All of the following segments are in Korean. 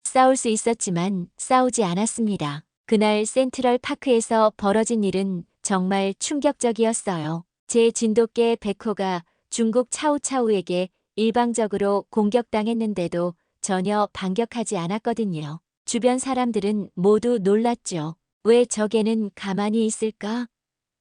싸울 수 있었지만 싸우지 않았습니다. 그날 센트럴 파크에서 벌어진 일은 정말 충격적이었어요. 제 진돗개 베코가 중국 차우차우에게 일방적으로 공격당했는데도 전혀 반격하지 않았거든요. 주변 사람들은 모두 놀랐죠. 왜 저 개는 가만히 있을까?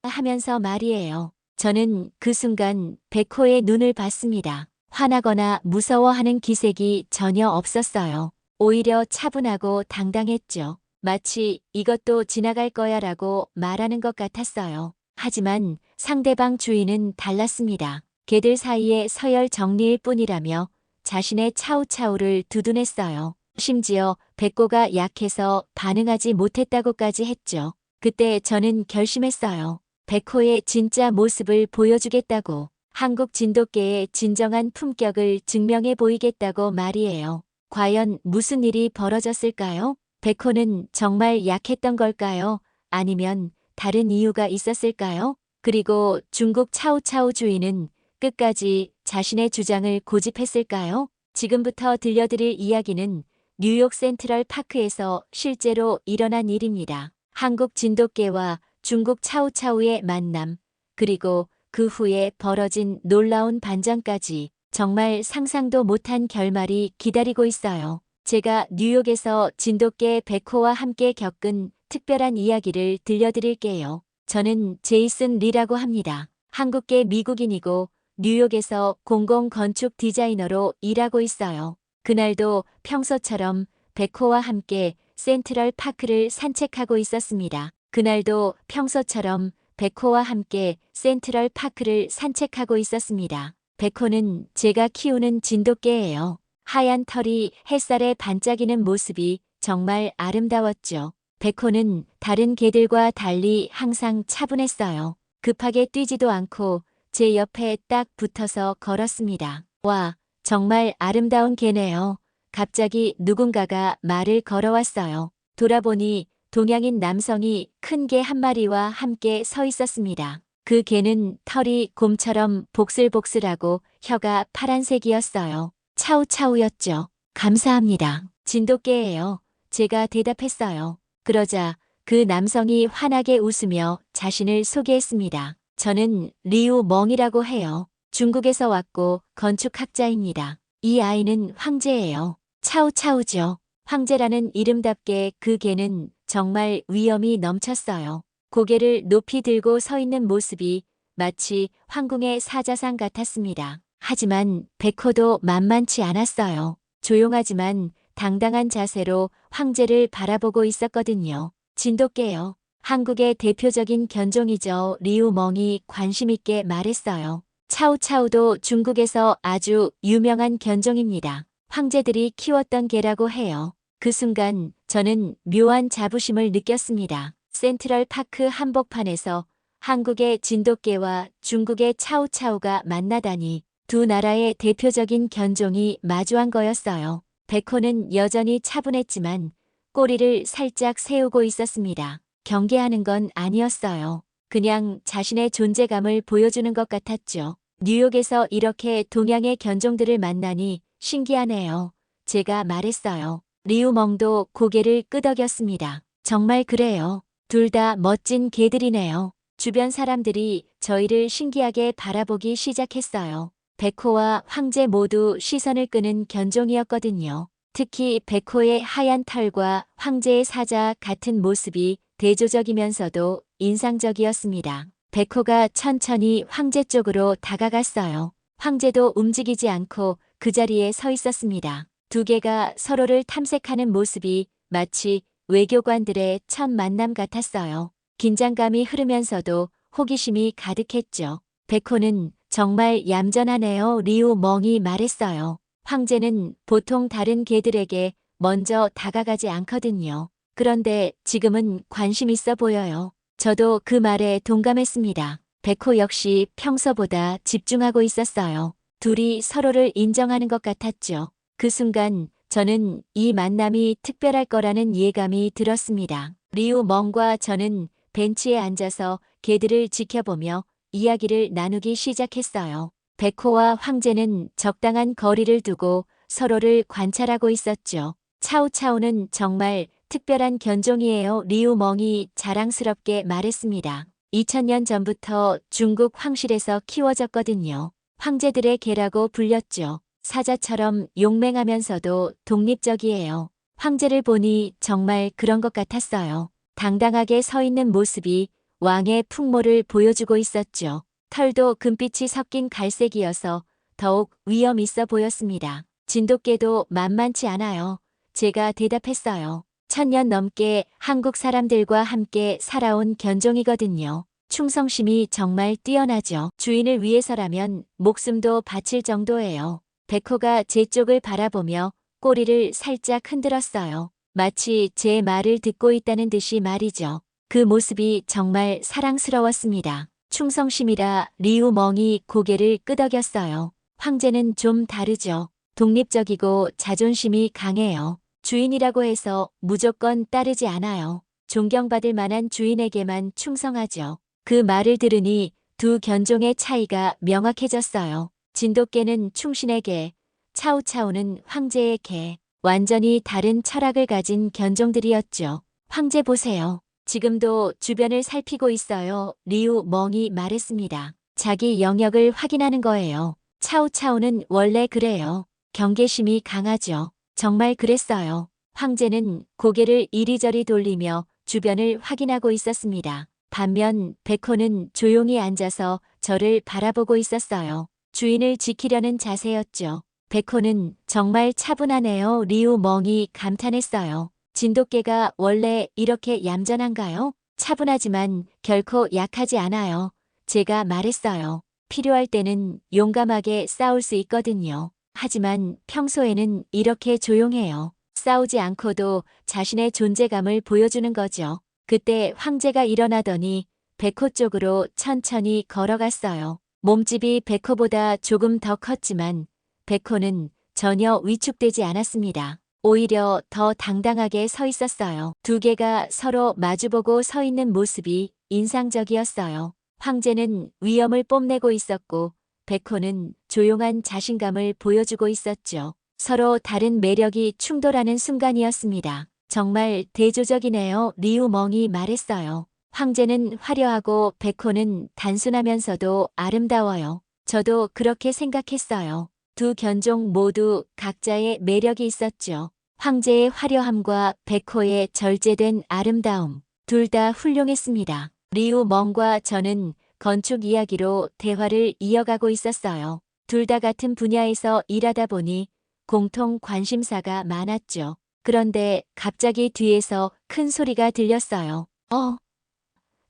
하면서 말이에요. 저는 그 순간 베코의 눈을 봤습니다. 화나거나 무서워하는 기색이 전혀 없었어요. 오히려 차분하고 당당했죠. 마치 이것도 지나갈 거야 라고 말하는 것 같았어요. 하지만 상대방 주인은 달랐습니다. 개들 사이에 서열 정리일 뿐이라며 자신의 차우차우를 두둔했어요. 심지어 백고가 약해서 반응하지 못했다고까지 했죠. 그때 저는 결심했어요. 백호의 진짜 모습을 보여주겠다고. 한국 진돗개의 진정한 품격을 증명해 보이겠다고 말이에요. 과연 무슨 일이 벌어졌을까요? 백호는 정말 약했던 걸까요? 아니면 다른 이유가 있었을까요? 그리고 중국 차우차우 주인은 끝까지 자신의 주장을 고집했을까요? 지금부터 들려드릴 이야기는 뉴욕 센트럴 파크에서 실제로 일어난 일입니다. 한국 진돗개와 중국 차우차우의 만남, 그리고 그 후에 벌어진 놀라운 반전까지 정말 상상도 못한 결말이 기다리고 있어요. 제가 뉴욕에서 진돗개 베코와 함께 겪은 특별한 이야기를 들려드릴게요. 저는 제이슨 리라고 합니다. 한국계 미국인이고 뉴욕에서 공공건축 디자이너로 일하고 있어요. 그날도 평소처럼 베코와 함께 센트럴 파크를 산책하고 있었습니다. 그날도 평소처럼 베코와 함께 센트럴 파크를 산책하고 있었습니다. 베코는 제가 키우는 진돗개예요. 하얀 털이 햇살에 반짝이는 모습이 정말 아름다웠죠. 베코는 다른 개들과 달리 항상 차분했어요. 급하게 뛰지도 않고 제 옆에 딱 붙어서 걸었습니다. 와, 정말 아름다운 개네요. 갑자기 누군가가 말을 걸어왔어요. 돌아보니 동양인 남성이 큰 개 한 마리와 함께 서 있었습니다. 그 개는 털이 곰처럼 복슬복슬하고 혀가 파란색이었어요. 차우차우였죠. 감사합니다. 진돗개예요. 제가 대답했어요. 그러자 그 남성이 환하게 웃으며 자신을 소개했습니다. 저는 리우 멍이라고 해요. 중국에서 왔고 건축학자입니다. 이 아이는 황제예요. 차우차우죠. 황제라는 이름답게 그 개는 정말 위엄이 넘쳤어요. 고개를 높이 들고 서 있는 모습이 마치 황궁의 사자상 같았습니다. 하지만 베코도 만만치 않았어요. 조용하지만 당당한 자세로 황제를 바라보고 있었거든요. 진돗개요. 한국의 대표적인 견종이죠. 리우 멍이 관심있게 말했어요. 차우차우도 중국에서 아주 유명한 견종입니다. 황제들이 키웠던 개라고 해요. 그 순간 저는 묘한 자부심을 느꼈습니다. 센트럴 파크 한복판에서 한국의 진돗개와 중국의 차우차우가 만나다니 두 나라의 대표적인 견종이 마주한 거였어요. 베코는 여전히 차분했지만 꼬리를 살짝 세우고 있었습니다. 경계하는 건 아니었어요. 그냥 자신의 존재감을 보여주는 것 같았죠. 뉴욕에서 이렇게 동양의 견종들을 만나니 신기하네요. 제가 말했어요. 리우멍도 고개를 끄덕였습니다. 정말 그래요. 둘 다 멋진 개들이네요. 주변 사람들이 저희를 신기하게 바라보기 시작했어요. 베코와 황제 모두 시선을 끄는 견종이었거든요. 특히 베코의 하얀 털과 황제의 사자 같은 모습이 대조적이면서도 인상적이었습니다. 베코가 천천히 황제 쪽으로 다가갔어요. 황제도 움직이지 않고 그 자리에 서 있었습니다. 두 개가 서로를 탐색하는 모습이 마치 외교관들의 첫 만남 같았어요. 긴장감이 흐르면서도 호기심이 가득했죠. 베코는 정말 얌전하네요. 리우 멍이 말했어요. 황제는 보통 다른 개들에게 먼저 다가가지 않거든요. 그런데 지금은 관심 있어 보여요. 저도 그 말에 동감했습니다. 베코 역시 평소보다 집중하고 있었어요. 둘이 서로를 인정하는 것 같았죠. 그 순간 저는 이 만남이 특별할 거라는 예감이 들었습니다. 리우 멍과 저는 벤치에 앉아서 개들을 지켜보며 이야기를 나누기 시작했어요. 베코와 황제는 적당한 거리를 두고 서로를 관찰하고 있었죠. 차우차우는 정말 특별한 견종이에요. 리우 멍이 자랑스럽게 말했습니다. 2000년 전부터 중국 황실에서 키워졌거든요. 황제들의 개라고 불렸죠. 사자처럼 용맹하면서도 독립적이에요. 황제를 보니 정말 그런 것 같았어요. 당당하게 서 있는 모습이 왕의 풍모를 보여주고 있었죠. 털도 금빛이 섞인 갈색이어서 더욱 위험 있어 보였습니다. 진돗개도 만만치 않아요. 제가 대답했어요. 1000년 넘게 한국 사람들과 함께 살아온 견종이거든요. 충성심이 정말 뛰어나죠. 주인을 위해서라면 목숨도 바칠 정도예요. 백호가 제 쪽을 바라보며 꼬리를 살짝 흔들었어요. 마치 제 말을 듣고 있다는 듯이 말이죠. 그 모습이 정말 사랑스러웠습니다. 충성심이라 리우 멍이 고개를 끄덕였어요. 황제는 좀 다르죠. 독립적이고 자존심이 강해요. 주인이라고 해서 무조건 따르지 않아요. 존경받을 만한 주인에게만 충성하죠. 그 말을 들으니 두 견종의 차이가 명확해졌어요. 진돗개는 충신의 개, 차우차우는 황제의 개. 완전히 다른 철학을 가진 견종들이었죠. 황제 보세요. 지금도 주변을 살피고 있어요. 리우 멍이 말했습니다. 자기 영역을 확인하는 거예요. 차우차우는 원래 그래요. 경계심이 강하죠. 정말 그랬어요. 황제는 고개를 이리저리 돌리며 주변을 확인하고 있었습니다. 반면 백호는 조용히 앉아서 저를 바라보고 있었어요. 주인을 지키려는 자세였죠. 백호는 정말 차분하네요. 리우 멍이 감탄했어요. 진돗개가 원래 이렇게 얌전한가요? 차분하지만 결코 약하지 않아요. 제가 말했어요. 필요할 때는 용감하게 싸울 수 있거든요. 하지만 평소에는 이렇게 조용해요. 싸우지 않고도 자신의 존재감을 보여주는 거죠. 그때 황제가 일어나더니 백호 쪽으로 천천히 걸어갔어요. 몸집이 백호보다 조금 더 컸지만 백호는 전혀 위축되지 않았습니다. 오히려 더 당당하게 서 있었어요. 두 개가 서로 마주보고 서 있는 모습이 인상적이었어요. 황제는 위엄을 뽐내고 있었고 백호는 조용한 자신감을 보여주고 있었죠. 서로 다른 매력이 충돌하는 순간이었습니다. 정말 대조적이네요. 리우 멍이 말했어요. 황제는 화려하고 백호는 단순하면서도 아름다워요. 저도 그렇게 생각했어요. 두 견종 모두 각자의 매력이 있었죠. 황제의 화려함과 백호의 절제된 아름다움. 둘 다 훌륭했습니다. 리우 멍과 저는 건축 이야기로 대화를 이어가고 있었어요. 둘 다 같은 분야에서 일하다 보니 공통 관심사가 많았죠. 그런데 갑자기 뒤에서 큰 소리가 들렸어요.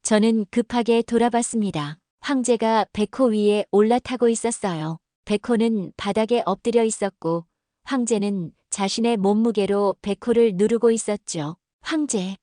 저는 급하게 돌아봤습니다. 황제가 백호 위에 올라타고 있었어요. 백호는 바닥에 엎드려 있었고 황제는 자신의 몸무게로 백호를 누르고 있었죠. 황제.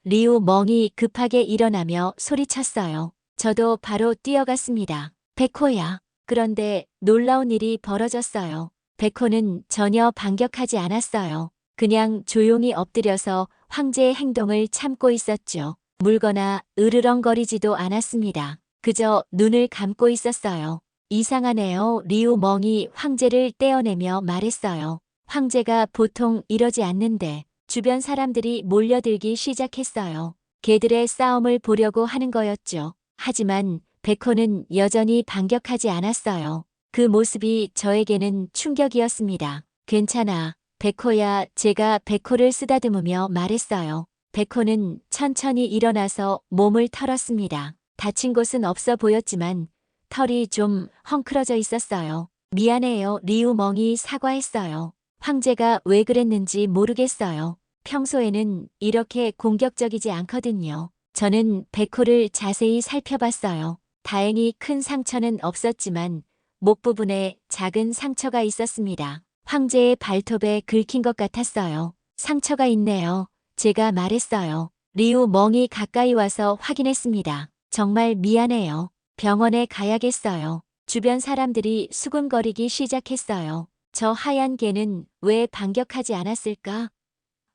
리우 멍이 급하게 일어나며 소리쳤어요. 저도 바로 뛰어갔습니다. 백호야. 그런데 놀라운 일이 벌어졌어요. 백호는 전혀 반격하지 않았어요. 그냥 조용히 엎드려서 황제의 행동을 참고 있었죠. 물거나 으르렁거리지도 않았습니다. 그저 눈을 감고 있었어요. 이상하네요. 리우 멍이 황제를 떼어내며 말했어요. 황제가 보통 이러지 않는데 주변 사람들이 몰려들기 시작했어요. 개들의 싸움을 보려고 하는 거였죠. 하지만 백호는 여전히 반격하지 않았어요. 그 모습이 저에게는 충격이었습니다. 괜찮아. 백호야. 제가 백호를 쓰다듬으며 말했어요. 백호는 천천히 일어나서 몸을 털었습니다. 다친 곳은 없어 보였지만 털이 좀 헝클어져 있었어요. 미안해요. 리우 멍이 사과했어요. 황제가 왜 그랬는지 모르겠어요. 평소에는 이렇게 공격적이지 않거든요. 저는 백호를 자세히 살펴봤어요. 다행히 큰 상처는 없었지만 목 부분에 작은 상처가 있었습니다. 황제의 발톱에 긁힌 것 같았어요. 상처가 있네요. 제가 말했어요. 리우 멍이 가까이 와서 확인했습니다. 정말 미안해요. 병원에 가야겠어요. 주변 사람들이 수군거리기 시작했어요. 저 하얀 개는 왜 반격하지 않았을까?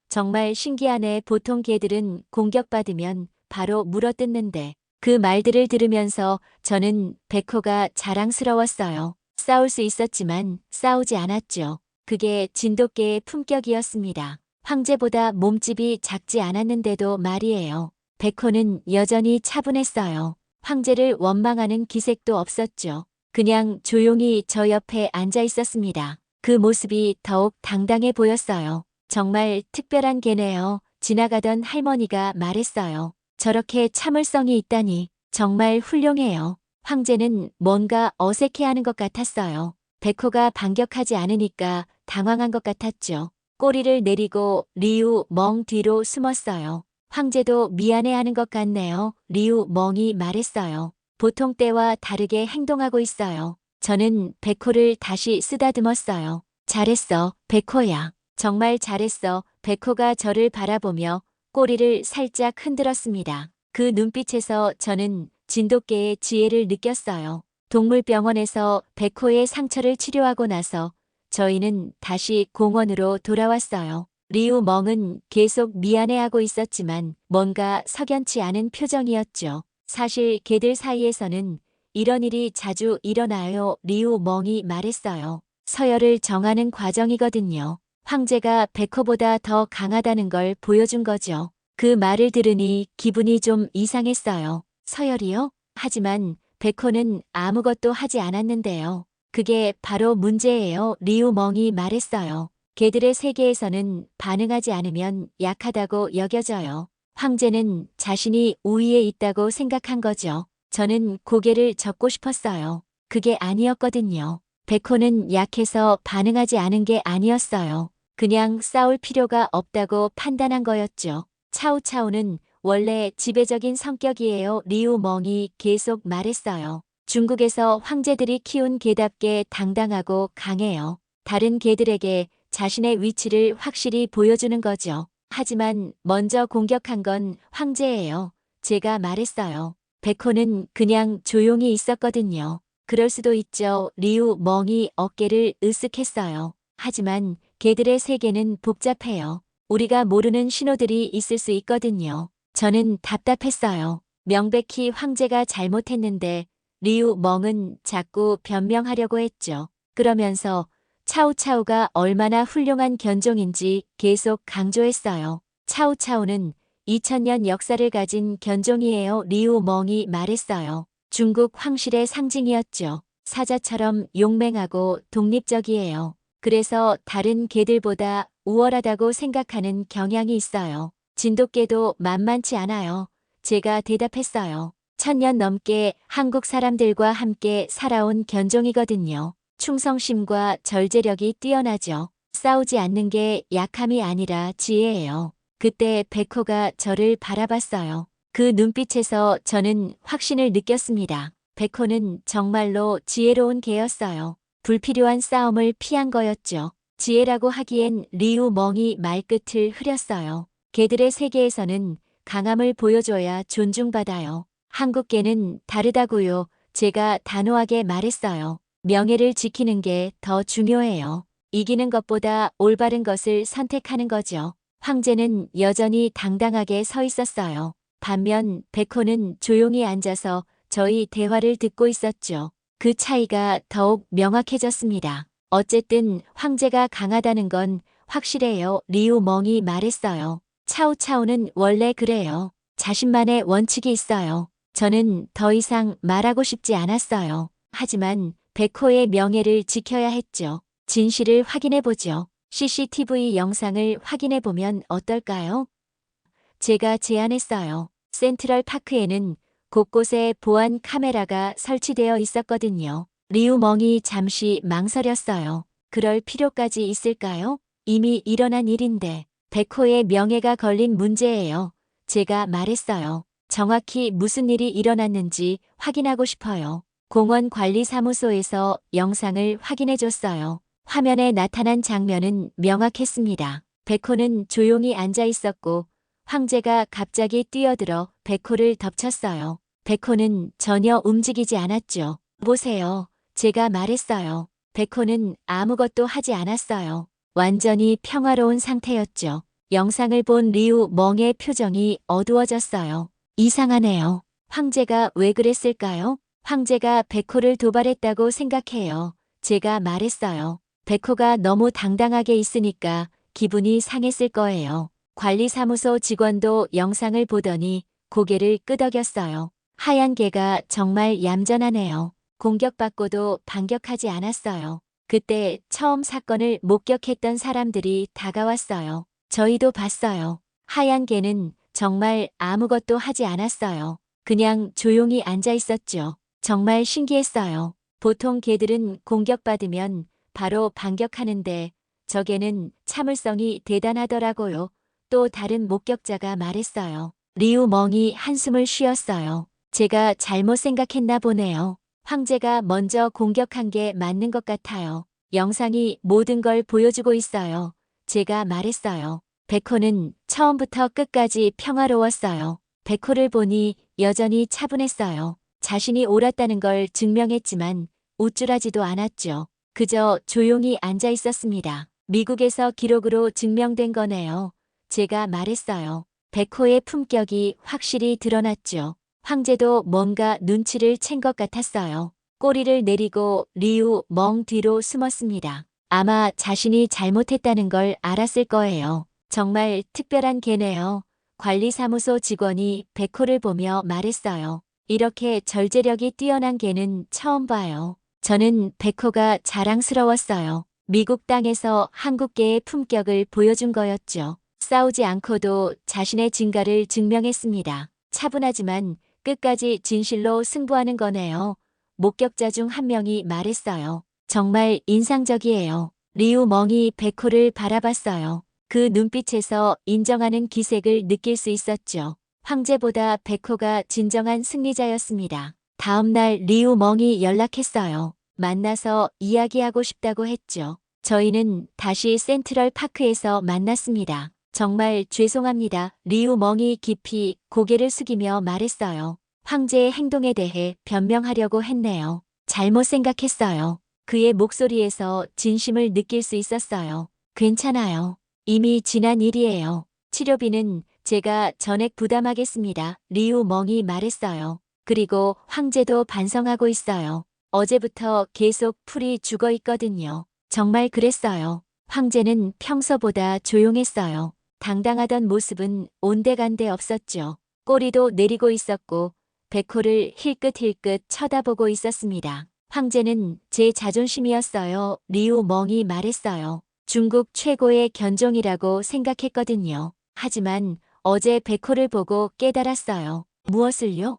정말 신기하네. 보통 개들은 공격받으면 바로 물어뜯는데 그 말들을 들으면서 저는 백호가 자랑스러웠어요. 싸울 수 있었지만 싸우지 않았죠. 그게 진돗개의 품격이었습니다. 황제보다 몸집이 작지 않았는데도 말이에요. 백호는 여전히 차분했어요. 황제를 원망하는 기색도 없었죠. 그냥 조용히 저 옆에 앉아 있었습니다. 그 모습이 더욱 당당해 보였어요. 정말 특별한 개네요. 지나가던 할머니가 말했어요. 저렇게 참을성이 있다니 정말 훌륭해요. 황제는 뭔가 어색해하는 것 같았어요. 백호가 반격하지 않으니까 당황한 것 같았죠. 꼬리를 내리고 리우 멍 뒤로 숨었어요. 황제도 미안해하는 것 같네요. 리우 멍이 말했어요. 보통 때와 다르게 행동하고 있어요. 저는 백호를 다시 쓰다듬었어요. 잘했어, 백호야. 정말 잘했어. 백호가 저를 바라보며 꼬리를 살짝 흔들었습니다. 그 눈빛에서 저는 진돗개의 지혜를 느꼈어요. 동물병원에서 백호의 상처를 치료하고 나서 저희는 다시 공원으로 돌아왔어요. 리우 멍은 계속 미안해하고 있었지만 뭔가 석연치 않은 표정이었죠. 사실 개들 사이에서는 이런 일이 자주 일어나요. 리우 멍이 말했어요. 서열을 정하는 과정이거든요. 황제가 백호보다 더 강하다는 걸 보여준 거죠. 그 말을 들으니 기분이 좀 이상했어요. 서열이요? 하지만 백호는 아무것도 하지 않았는데요. 그게 바로 문제예요. 리우 멍이 말했어요. 개들의 세계에서는 반응하지 않으면 약하다고 여겨져요. 황제는 자신이 우위에 있다고 생각한 거죠. 저는 고개를 젓고 싶었어요. 그게 아니었거든요. 백호는 약해서 반응하지 않은 게 아니었어요. 그냥 싸울 필요가 없다고 판단한 거였죠. 차우차우는 원래 지배적인 성격이에요. 리우 멍이 계속 말했어요. 중국에서 황제들이 키운 개답게 당당하고 강해요. 다른 개들에게 자신의 위치를 확실히 보여주는 거죠. 하지만 먼저 공격한 건 황제예요. 제가 말했어요. 백호는 그냥 조용히 있었거든요. 그럴 수도 있죠. 리우 멍이 어깨를 으쓱했어요. 하지만 개들의 세계는 복잡해요. 우리가 모르는 신호들이 있을 수 있거든요. 저는 답답했어요. 명백히 황제가 잘못했는데 리우 멍은 자꾸 변명하려고 했죠. 그러면서 차우차우가 얼마나 훌륭한 견종인지 계속 강조했어요. 차우차우는 2000년 역사를 가진 견종이에요. 리우 멍이 말했어요. 중국 황실의 상징이었죠. 사자처럼 용맹하고 독립적이에요. 그래서 다른 개들보다 우월하다고 생각하는 경향이 있어요. 진돗개도 만만치 않아요. 제가 대답했어요. 1000년 넘게 한국 사람들과 함께 살아온 견종이거든요. 충성심과 절제력이 뛰어나죠. 싸우지 않는 게 약함이 아니라 지혜예요. 그때 백호가 저를 바라봤어요. 그 눈빛에서 저는 확신을 느꼈습니다. 백호는 정말로 지혜로운 개였어요. 불필요한 싸움을 피한 거였죠. 지혜라고 하기엔 리우 멍이 말끝을 흐렸어요. 개들의 세계에서는 강함을 보여줘야 존중받아요. 한국 개는 다르다고요. 제가 단호하게 말했어요. 명예를 지키는 게 더 중요해요. 이기는 것보다 올바른 것을 선택하는 거죠. 황제는 여전히 당당하게 서 있었어요. 반면 백호는 조용히 앉아서 저희 대화를 듣고 있었죠. 그 차이가 더욱 명확해졌습니다. 어쨌든 황제가 강하다는 건 확실해요. 리우 멍이 말했어요. 차우차우는 원래 그래요. 자신만의 원칙이 있어요. 저는 더 이상 말하고 싶지 않았어요. 하지만 백호의 명예를 지켜야 했죠. 진실을 확인해보죠. CCTV 영상을 확인해보면 어떨까요? 제가 제안했어요. 센트럴 파크에는 곳곳에 보안 카메라가 설치되어 있었거든요. 리우 멍이 잠시 망설였어요. 그럴 필요까지 있을까요? 이미 일어난 일인데 백호의 명예가 걸린 문제예요. 제가 말했어요. 정확히 무슨 일이 일어났는지 확인하고 싶어요. 공원 관리사무소에서 영상을 확인해줬어요. 화면에 나타난 장면은 명확했습니다. 백호는 조용히 앉아 있었고 황제가 갑자기 뛰어들어 백호를 덮쳤어요. 백호는 전혀 움직이지 않았죠. 보세요. 제가 말했어요. 백호는 아무것도 하지 않았어요. 완전히 평화로운 상태였죠. 영상을 본 리우 멍의 표정이 어두워졌어요. 이상하네요. 황제가 왜 그랬을까요? 황제가 백호를 도발했다고 생각해요. 제가 말했어요. 백호가 너무 당당하게 있으니까 기분이 상했을 거예요. 관리사무소 직원도 영상을 보더니 고개를 끄덕였어요. 하얀 개가 정말 얌전하네요. 공격받고도 반격하지 않았어요. 그때 처음 사건을 목격했던 사람들이 다가왔어요. 저희도 봤어요. 하얀 개는 정말 아무것도 하지 않았어요. 그냥 조용히 앉아 있었죠. 정말 신기했어요. 보통 개들은 공격받으면 바로 반격하는데 저 개는 참을성이 대단하더라고요. 또 다른 목격자가 말했어요. 리우 멍이 한숨을 쉬었어요. 제가 잘못 생각했나 보네요. 황제가 먼저 공격한 게 맞는 것 같아요. 영상이 모든 걸 보여주고 있어요. 제가 말했어요. 백호는 처음부터 끝까지 평화로웠어요. 백호를 보니 여전히 차분했어요. 자신이 옳았다는 걸 증명했지만 우쭐하지도 않았죠. 그저 조용히 앉아 있었습니다. 미국에서 기록으로 증명된 거네요. 제가 말했어요. 백호의 품격이 확실히 드러났죠. 황제도 뭔가 눈치를 챈 것 같았어요. 꼬리를 내리고 리우 멍 뒤로 숨었습니다. 아마 자신이 잘못했다는 걸 알았을 거예요. 정말 특별한 개네요. 관리사무소 직원이 백호를 보며 말했어요. 이렇게 절제력이 뛰어난 개는 처음 봐요. 저는 백호가 자랑스러웠어요. 미국 땅에서 한국 개의 품격을 보여준 거였죠. 싸우지 않고도 자신의 진가를 증명했습니다. 차분하지만 끝까지 진실로 승부하는 거네요. 목격자 중 한 명이 말했어요. 정말 인상적이에요. 리우 멍이 백호를 바라봤어요. 그 눈빛에서 인정하는 기색을 느낄 수 있었죠. 황제보다 백호가 진정한 승리자였습니다. 다음 날 리우 멍이 연락했어요. 만나서 이야기하고 싶다고 했죠. 저희는 다시 센트럴 파크에서 만났습니다. 정말 죄송합니다. 리우 멍이 깊이 고개를 숙이며 말했어요. 황제의 행동에 대해 변명하려고 했네요. 잘못 생각했어요. 그의 목소리에서 진심을 느낄 수 있었어요. 괜찮아요. 이미 지난 일이에요. 치료비는 제가 전액 부담하겠습니다. 리우 멍이 말했어요. 그리고 황제도 반성하고 있어요. 어제부터 계속 풀이 죽어 있거든요. 정말 그랬어요. 황제는 평소보다 조용했어요. 당당하던 모습은 온데간데 없었죠. 꼬리도 내리고 있었고 백호를 힐끗힐끗 쳐다보고 있었습니다. 황제는 제 자존심이었어요. 리우 멍이 말했어요. 중국 최고의 견종이라고 생각했거든요. 하지만 어제 백호를 보고 깨달았어요. 무엇을요?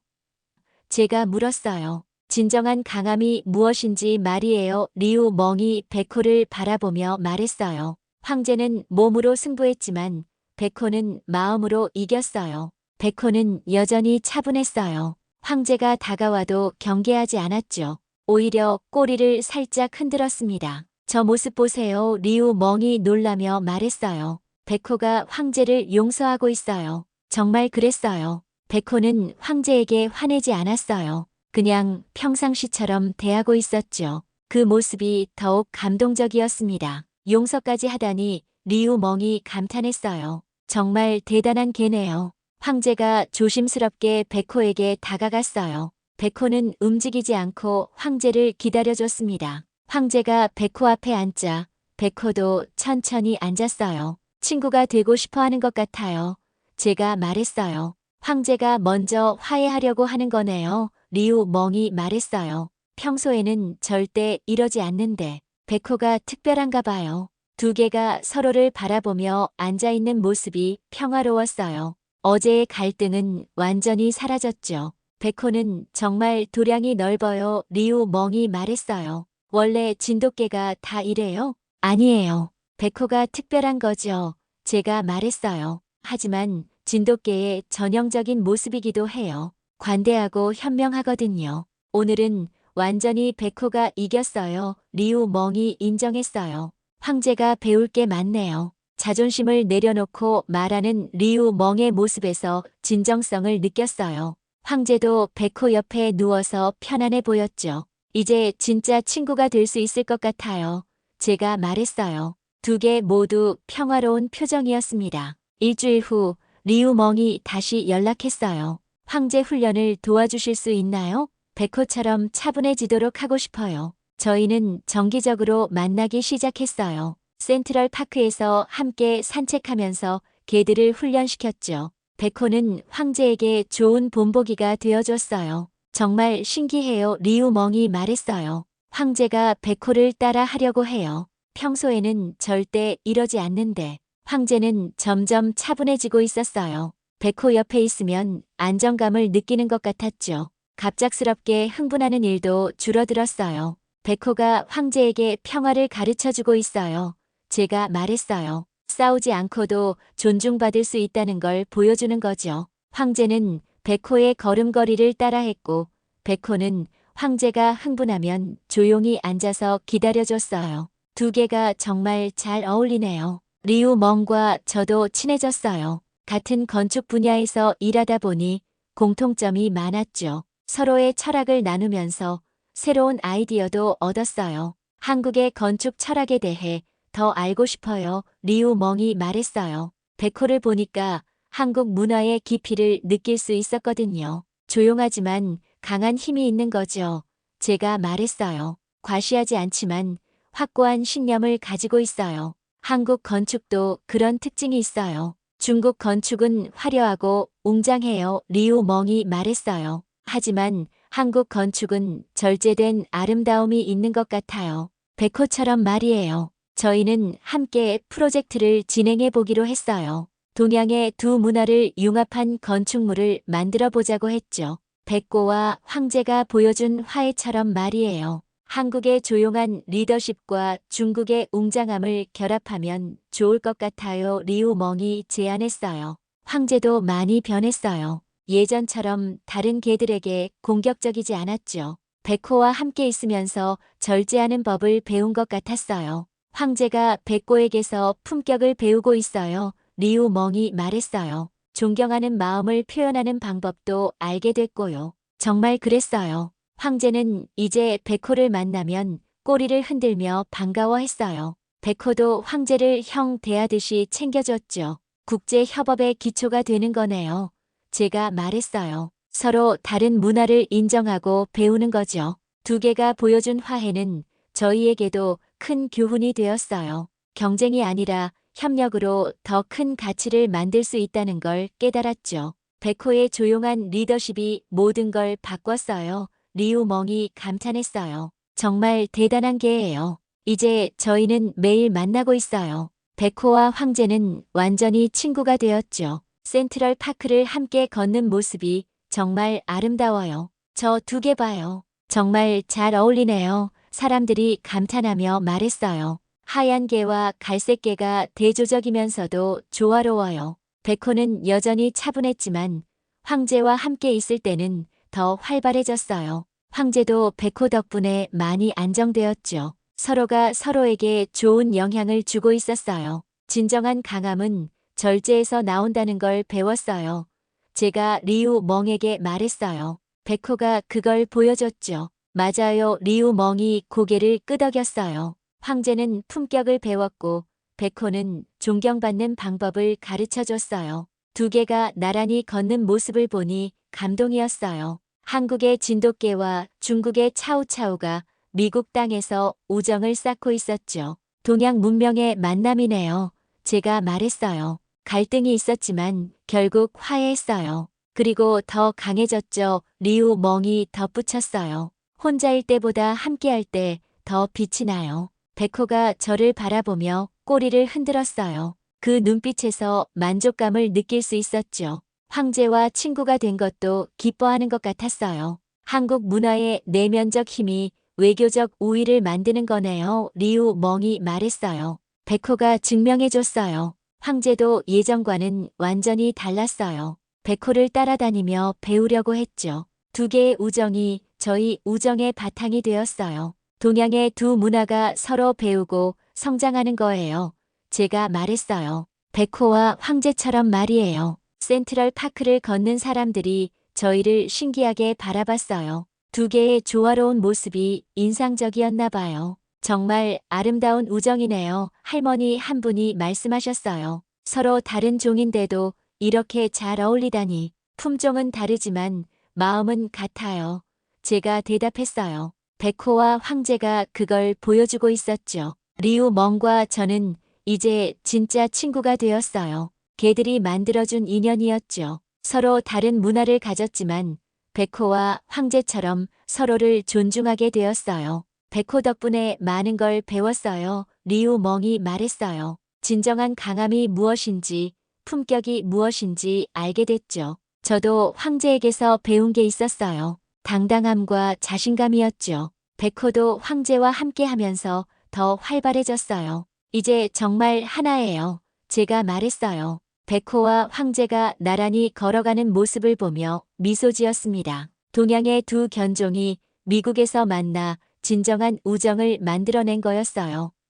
제가 물었어요. 진정한 강함이 무엇인지 말이에요. 리우 멍이 백호를 바라보며 말했어요. 황제는 몸으로 승부했지만 백호는 마음으로 이겼어요. 백호는 여전히 차분했어요. 황제가 다가와도 경계하지 않았죠. 오히려 꼬리를 살짝 흔들었습니다. 저 모습 보세요. 리우 멍이 놀라며 말했어요. 백호가 황제를 용서하고 있어요. 정말 그랬어요. 백호는 황제에게 화내지 않았어요. 그냥 평상시처럼 대하고 있었죠. 그 모습이 더욱 감동적이었습니다. 용서까지 하다니 리우 멍이 감탄했어요. 정말 대단한 개네요. 황제가 조심스럽게 백호에게 다가갔어요. 백호는 움직이지 않고 황제를 기다려줬습니다. 황제가 백호 앞에 앉자 백호도 천천히 앉았어요. 친구가 되고 싶어 하는 것 같아요. 제가 말했어요. 황제가 먼저 화해하려고 하는 거네요. 리우 멍이 말했어요. 평소에는 절대 이러지 않는데 백호가 특별한가 봐요. 두 개가 서로를 바라보며 앉아있는 모습이 평화로웠어요. 어제의 갈등은 완전히 사라졌죠. 백호는 정말 도량이 넓어요. 리우 멍이 말했어요. 원래 진돗개가 다 이래요? 아니에요. 백호가 특별한 거죠. 제가 말했어요. 하지만 진돗개의 전형적인 모습이기도 해요. 관대하고 현명하거든요. 오늘은 완전히 백호가 이겼어요. 리우 멍이 인정했어요. 황제가 배울 게 많네요. 자존심을 내려놓고 말하는 리우 멍의 모습에서 진정성을 느꼈어요. 황제도 백호 옆에 누워서 편안해 보였죠. 이제 진짜 친구가 될 수 있을 것 같아요. 제가 말했어요. 두 개 모두 평화로운 표정이었습니다. 일주일 후 리우 멍이 다시 연락했어요. 황제 훈련을 도와주실 수 있나요? 백호처럼 차분해지도록 하고 싶어요. 저희는 정기적으로 만나기 시작했어요. 센트럴파크에서 함께 산책하면서 개들을 훈련시켰죠. 백호는 황제에게 좋은 본보기가 되어줬어요. 정말 신기해요. 리우 멍이 말했어요. 황제가 백호를 따라 하려고 해요. 평소에는 절대 이러지 않는데 황제는 점점 차분해지고 있었어요. 백호 옆에 있으면 안정감을 느끼는 것 같았죠. 갑작스럽게 흥분하는 일도 줄어들었어요. 백호가 황제에게 평화를 가르쳐주고 있어요. 제가 말했어요. 싸우지 않고도 존중받을 수 있다는 걸 보여주는 거죠. 황제는 백호의 걸음걸이를 따라했고 백호는 황제가 흥분하면 조용히 앉아서 기다려줬어요. 두 개가 정말 잘 어울리네요. 리우 멍과 저도 친해졌어요. 같은 건축 분야에서 일하다 보니 공통점이 많았죠. 서로의 철학을 나누면서 새로운 아이디어도 얻었어요. 한국의 건축 철학에 대해 더 알고 싶어요. 리우 멍이 말했어요. 백호를 보니까 한국 문화의 깊이를 느낄 수 있었거든요. 조용하지만 강한 힘이 있는 거죠. 제가 말했어요. 과시하지 않지만 확고한 신념을 가지고 있어요. 한국 건축도 그런 특징이 있어요. 중국 건축은 화려하고 웅장해요. 리우 멍이 말했어요. 하지만 한국 건축은 절제된 아름다움이 있는 것 같아요. 백호처럼 말이에요. 저희는 함께 프로젝트를 진행해 보기로 했어요. 동양의 두 문화를 융합한 건축물을 만들어 보자고 했죠. 백호와 황제가 보여준 화해처럼 말이에요. 한국의 조용한 리더십과 중국의 웅장함을 결합하면 좋을 것 같아요. 리우 멍이 제안했어요. 황제도 많이 변했어요. 예전처럼 다른 개들에게 공격적이지 않았죠. 백호와 함께 있으면서 절제하는 법을 배운 것 같았어요. 황제가 백호에게서 품격을 배우고 있어요. 리우 멍이 말했어요. 존경하는 마음을 표현하는 방법도 알게 됐고요. 정말 그랬어요. 황제는 이제 백호를 만나면 꼬리를 흔들며 반가워했어요. 백호도 황제를 형 대하듯이 챙겨줬죠. 국제 협업의 기초가 되는 거네요. 제가 말했어요. 서로 다른 문화를 인정하고 배우는 거죠. 두 개가 보여준 화해는 저희에게도 큰 교훈이 되었어요. 경쟁이 아니라 협력으로 더 큰 가치를 만들 수 있다는 걸 깨달았죠. 백호의 조용한 리더십이 모든 걸 바꿨어요. 리우 멍이 감탄했어요. 정말 대단한 개예요. 이제 저희는 매일 만나고 있어요. 백호와 황제는 완전히 친구가 되었죠. 센트럴 파크를 함께 걷는 모습이 정말 아름다워요. 저 두 개 봐요. 정말 잘 어울리네요. 사람들이 감탄하며 말했어요. 하얀 개와 갈색 개가 대조적이면서도 조화로워요. 백호는 여전히 차분했지만 황제와 함께 있을 때는 더 활발해졌어요. 황제도 백호 덕분에 많이 안정되었죠. 서로가 서로에게 좋은 영향을 주고 있었어요. 진정한 강함은 절제에서 나온다는 걸 배웠어요. 제가 리우 멍에게 말했어요. 백호가 그걸 보여줬죠. 맞아요. 리우 멍이 고개를 끄덕였어요. 황제는 품격을 배웠고 백호는 존경받는 방법을 가르쳐줬어요. 두 개가 나란히 걷는 모습을 보니 감동이었어요. 한국의 진돗개와 중국의 차우차우가 미국 땅에서 우정을 쌓고 있었죠. 동양 문명의 만남이네요. 제가 말했어요. 갈등이 있었지만 결국 화해했어요. 그리고 더 강해졌죠. 리우 멍이 덧붙였어요. 혼자일 때보다 함께할 때 더 빛이 나요. 백호가 저를 바라보며 꼬리를 흔들었어요. 그 눈빛에서 만족감을 느낄 수 있었죠. 황제와 친구가 된 것도 기뻐하는 것 같았어요. 한국 문화의 내면적 힘이 외교적 우위를 만드는 거네요. 리우 멍이 말했어요. 백호가 증명해줬어요. 황제도 예전과는 완전히 달랐어요. 백호를 따라다니며 배우려고 했죠. 두 개의 우정이 저희 우정의 바탕이 되었어요. 동양의 두 문화가 서로 배우고 성장하는 거예요. 제가 말했어요. 백호와 황제처럼 말이에요. 센트럴 파크를 걷는 사람들이 저희를 신기하게 바라봤어요. 두 개의 조화로운 모습이 인상적이었나 봐요. 정말 아름다운 우정이네요. 할머니 한 분이 말씀하셨어요. 서로 다른 종인데도 이렇게 잘 어울리다니. 품종은 다르지만 마음은 같아요. 제가 대답했어요. 백호와 황제가 그걸 보여주고 있었죠. 리우 멍과 저는 이제 진짜 친구가 되었어요. 개들이 만들어준 인연이었죠. 서로 다른 문화를 가졌지만 백호와 황제처럼 서로를 존중하게 되었어요. 백호 덕분에 많은 걸 배웠어요. 리우 멍이 말했어요. 진정한 강함이 무엇인지, 품격이 무엇인지 알게 됐죠. 저도 황제에게서 배운 게 있었어요. 당당함과 자신감이었죠. 백호도 황제와 함께 하면서 더 활발해졌어요. 이제 정말 하나예요. 제가 말했어요. 백호와 황제가 나란히 걸어가는 모습을 보며 미소 지었습니다. 동양의 두 견종이 미국에서 만나 진정한 우정을 만들어낸 거였어요.